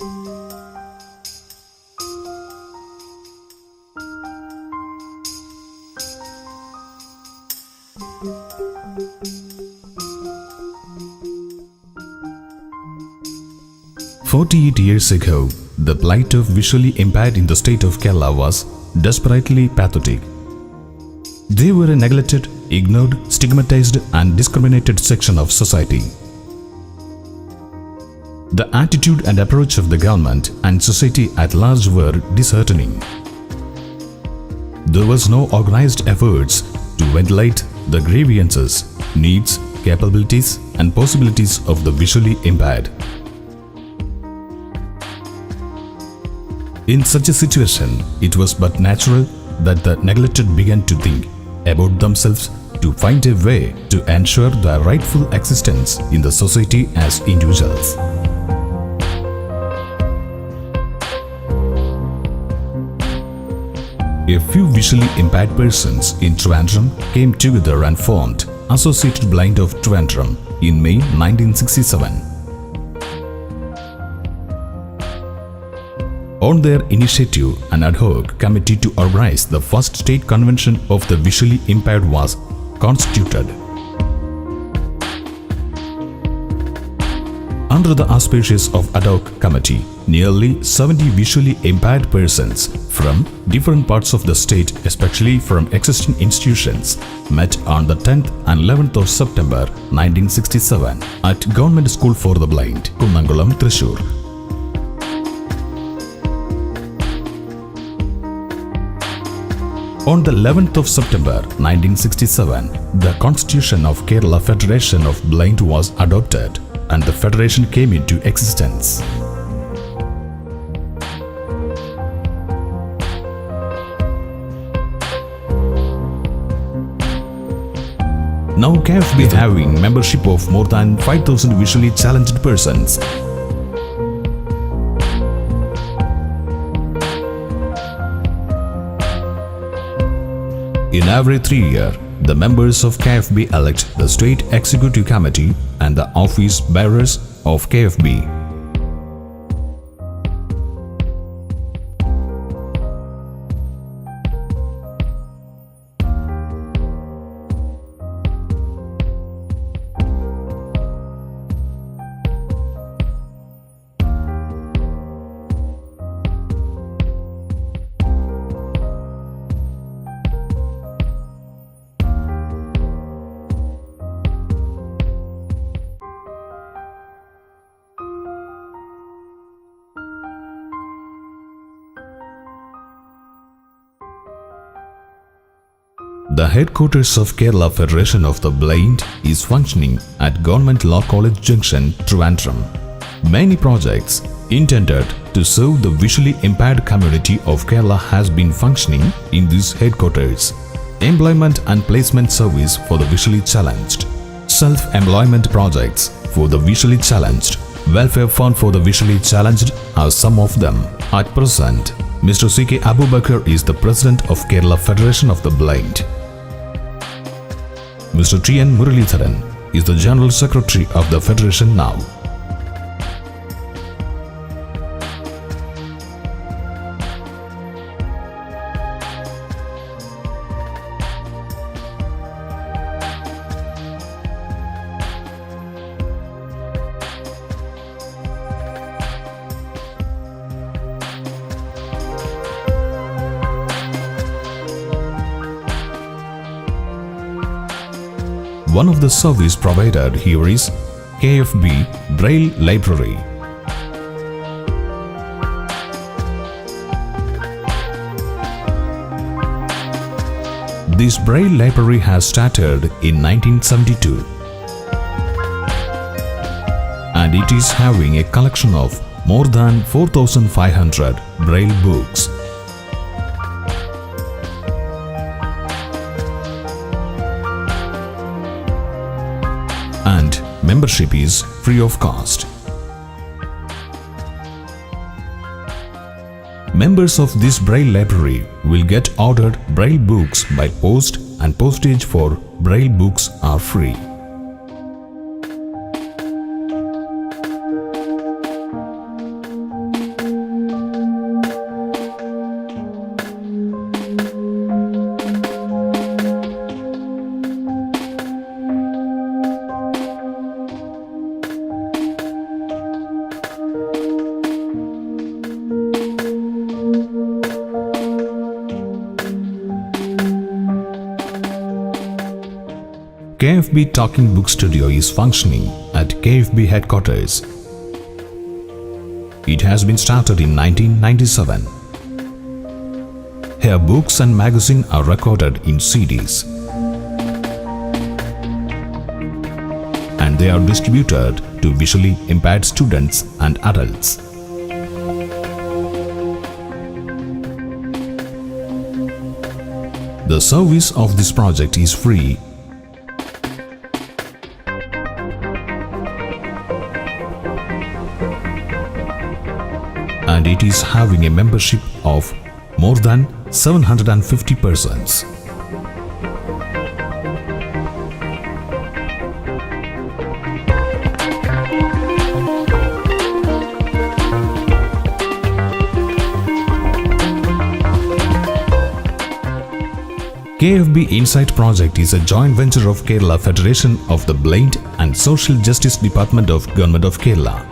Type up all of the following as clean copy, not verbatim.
48 years ago, the plight of visually impaired in the state of Kerala was desperately pathetic. They were a neglected, ignored, stigmatized and discriminated section of society. The attitude and approach of the government and society at large were disheartening. There was no organized efforts to ventilate the grievances, needs, capabilities and possibilities of the visually impaired. In such a situation, it was but natural that the neglected began to think about themselves to find a way to ensure their rightful existence in the society as individuals. A few visually impaired persons in Trivandrum came together and formed Associated Blind of Trivandrum in May 1967. On their initiative, an ad hoc committee to organize the first state convention of the visually impaired was constituted. Under the auspices of ad hoc committee, nearly 70 visually impaired persons from different parts of the state, especially from existing institutions, met on the 10th and 11th of September 1967 at Government School for the Blind, Kunnangulam, Thrissur. On the 11th of September 1967, the Constitution of Kerala Federation of Blind was adopted and the federation came into existence. Now KFB having membership of more than 5,000 visually challenged persons. In every 3 years, the members of KFB elect the State Executive Committee and the office bearers of KFB. The headquarters of Kerala Federation of the Blind is functioning at Government Law College Junction, Trivandrum. Many projects intended to serve the visually impaired community of Kerala has been functioning in this headquarters. Employment and placement service for the visually challenged, self-employment projects for the visually challenged, welfare fund for the visually challenged are some of them. At present, Mr. C.K. Abubakar is the President of Kerala Federation of the Blind. Mr. T.N. Muralidharan is the General Secretary of the Federation now. One of the service provided here is KFB Braille Library. This Braille Library has started in 1972 and it is having a collection of more than 4,500 Braille books. And membership is free of cost. Members of this Braille library will get ordered Braille books by post and postage for Braille books are free. KFB Talking Book Studio is functioning at KFB headquarters. It has been started in 1997. Here books and magazines are recorded in CDs. And they are distributed to visually impaired students and adults. The service of this project is free. And it is having a membership of more than 750 persons. KFB Insight Project is a joint venture of Kerala Federation of the Blind and Social Justice Department of Government of Kerala.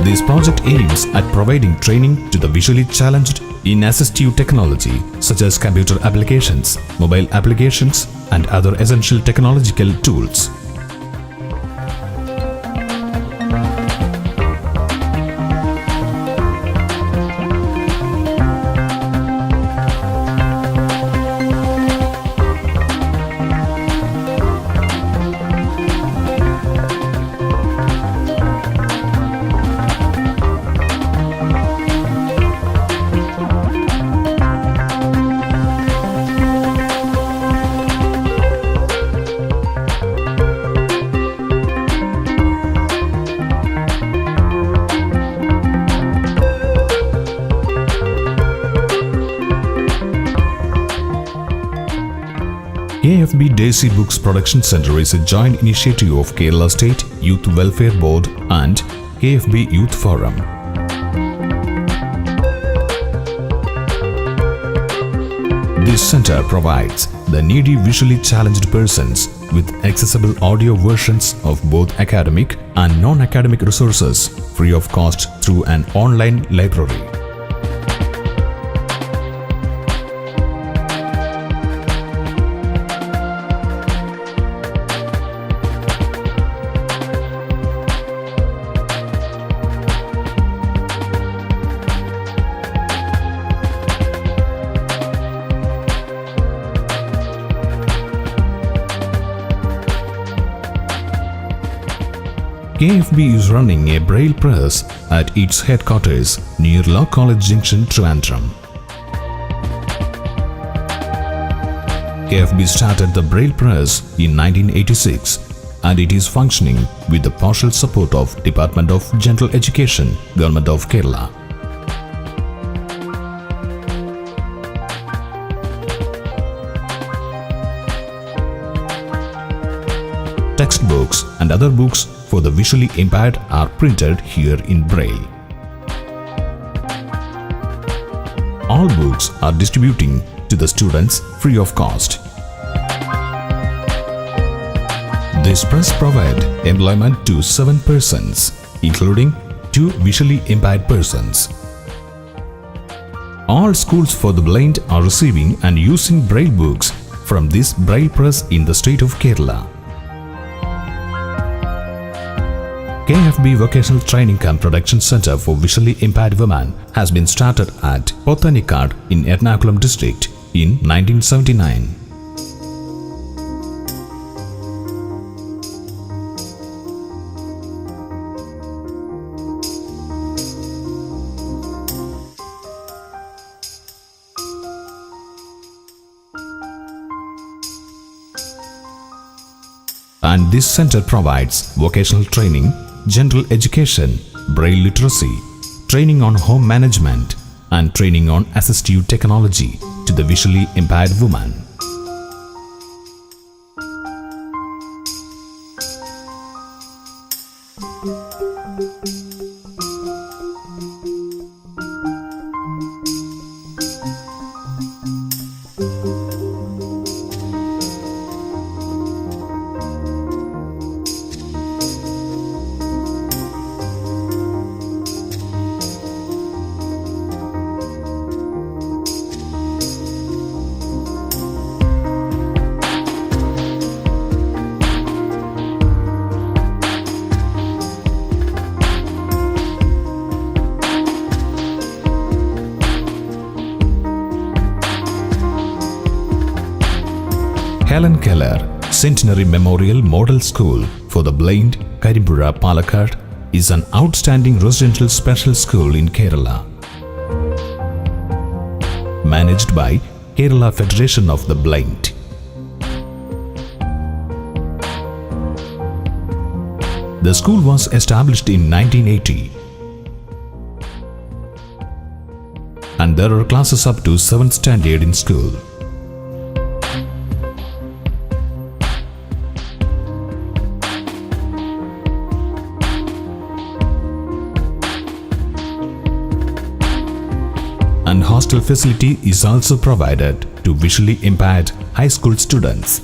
This project aims at providing training to the visually challenged in assistive technology such as computer applications, mobile applications, and other essential technological tools. KFB Daisy Books Production Center is a joint initiative of Kerala State Youth Welfare Board and KFB Youth Forum. This center provides the needy visually challenged persons with accessible audio versions of both academic and non-academic resources free of cost through an online library. KFB is running a braille press at its headquarters near Law College Junction, Trivandrum. KFB started the braille press in 1986 and it is functioning with the partial support of Department of General Education, Government of Kerala. Textbooks and other books for the visually impaired are printed here in Braille. All books are distributing to the students free of cost. This press provides employment to 7 persons, including 2 visually impaired persons. All schools for the blind are receiving and using Braille books from this Braille press in the state of Kerala. KFB Vocational Training Camp Production Center for Visually Impaired Women has been started at Pothanikad in Ernakulam district in 1979. And this center provides vocational training, general education, braille literacy, training on home management, and training on assistive technology to the visually impaired woman. Helen Keller Centenary Memorial Model School for the Blind, Karimpura, Palakkad, is an outstanding residential special school in Kerala. Managed by Kerala Federation of the Blind. The school was established in 1980 and there are classes up to 7th standard in school. And hostel facility is also provided to visually impaired high school students.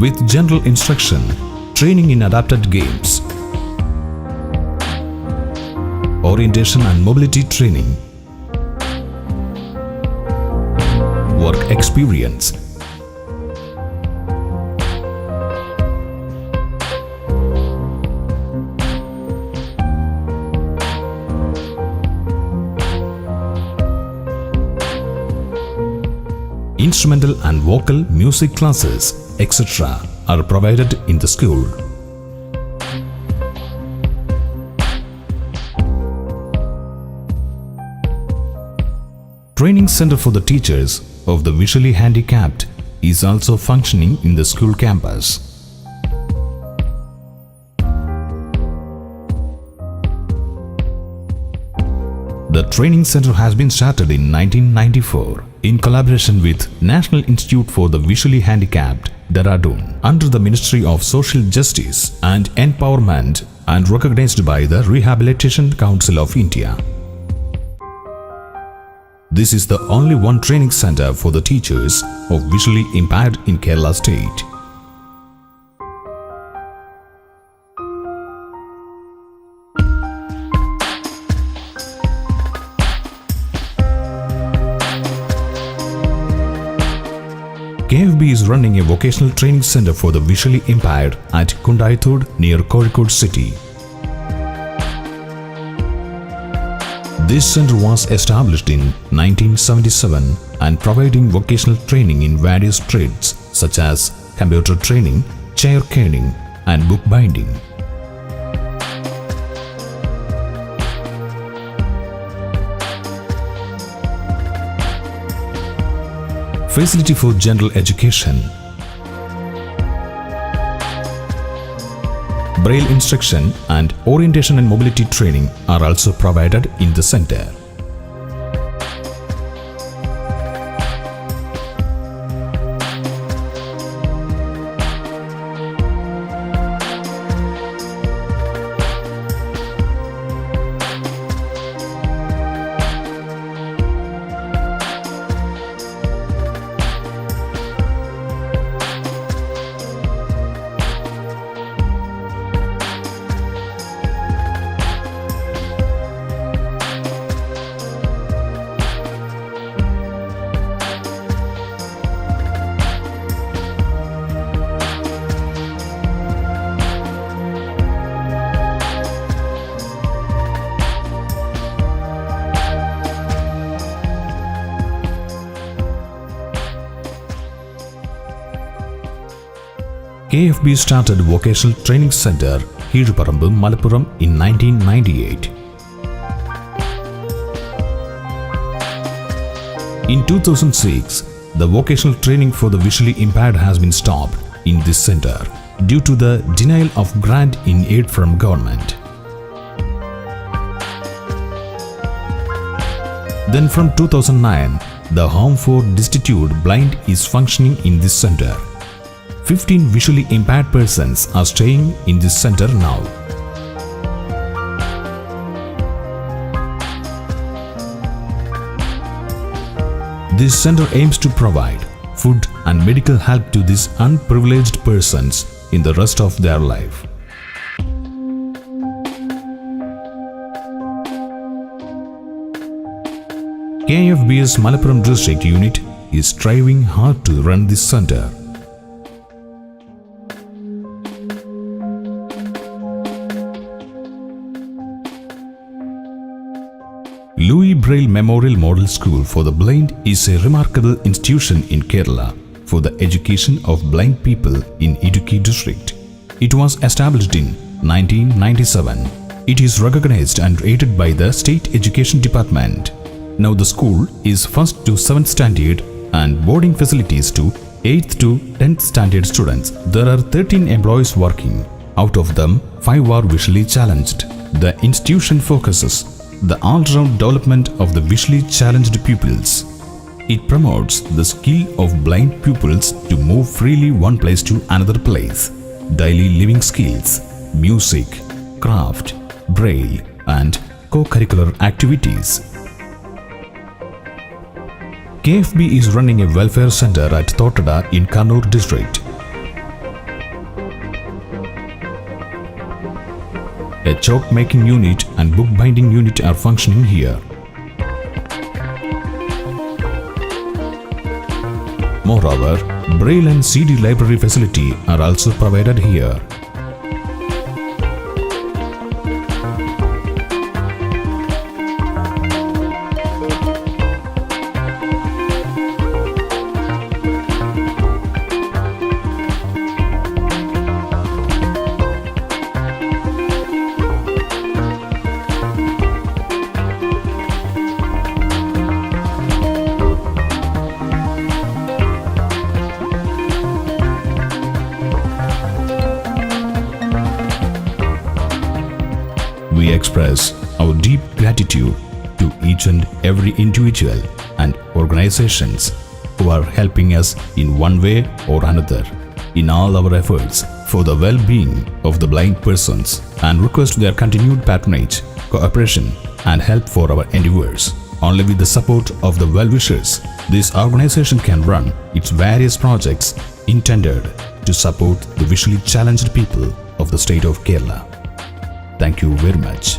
With general instruction, training in adapted games, orientation and mobility training, work experience, instrumental and vocal music classes, etc. are provided in the school. Training center for the teachers of the visually handicapped is also functioning in the school campus. The training center has been started in 1994 in collaboration with National Institute for the Visually Handicapped, Dehradun, under the Ministry of Social Justice and Empowerment and recognized by the Rehabilitation Council of India. This is the only one training center for the teachers of visually impaired in Kerala state. KFB is running a vocational training center for the visually impaired at Kundaithud near Kozhikode city. This center was established in 1977 and providing vocational training in various trades such as computer training, chair caning and bookbinding. Facility for general education, braille instruction and orientation and mobility training are also provided in the center. KFB started Vocational Training Center, Hirparambu, Malappuram in 1998. In 2006, the vocational training for the visually impaired has been stopped in this center due to the denial of grant in aid from government. Then from 2009, the Home for Destitute Blind is functioning in this center. 15 visually impaired persons are staying in this center now. This center aims to provide food and medical help to these unprivileged persons in the rest of their life. KFB's Malappuram district unit is striving hard to run this center. Braille Memorial Model School for the Blind is a remarkable institution in Kerala for the education of blind people in Idukki district. It was established in 1997. It is recognized and rated by the State Education Department. Now the school is 1st to 7th standard and boarding facilities to 8th to 10th standard students. There are 13 employees working. Out of them, 5 are visually challenged. The institution focuses the all-round development of the visually challenged pupils. It promotes the skill of blind pupils to move freely one place to another place. Daily living skills, music, craft, braille, and co-curricular activities. KFB is running a welfare center at Thotada in Kannur district. A chalk making unit and book binding unit are functioning here. Moreover, braille and CD library facility are also provided here. We express our deep gratitude to each and every individual and organizations who are helping us in one way or another in all our efforts for the well-being of the blind persons, and request their continued patronage, cooperation and help for our endeavors. Only with the support of the well-wishers, this organization can run its various projects intended to support the visually challenged people of the state of Kerala. Thank you very much.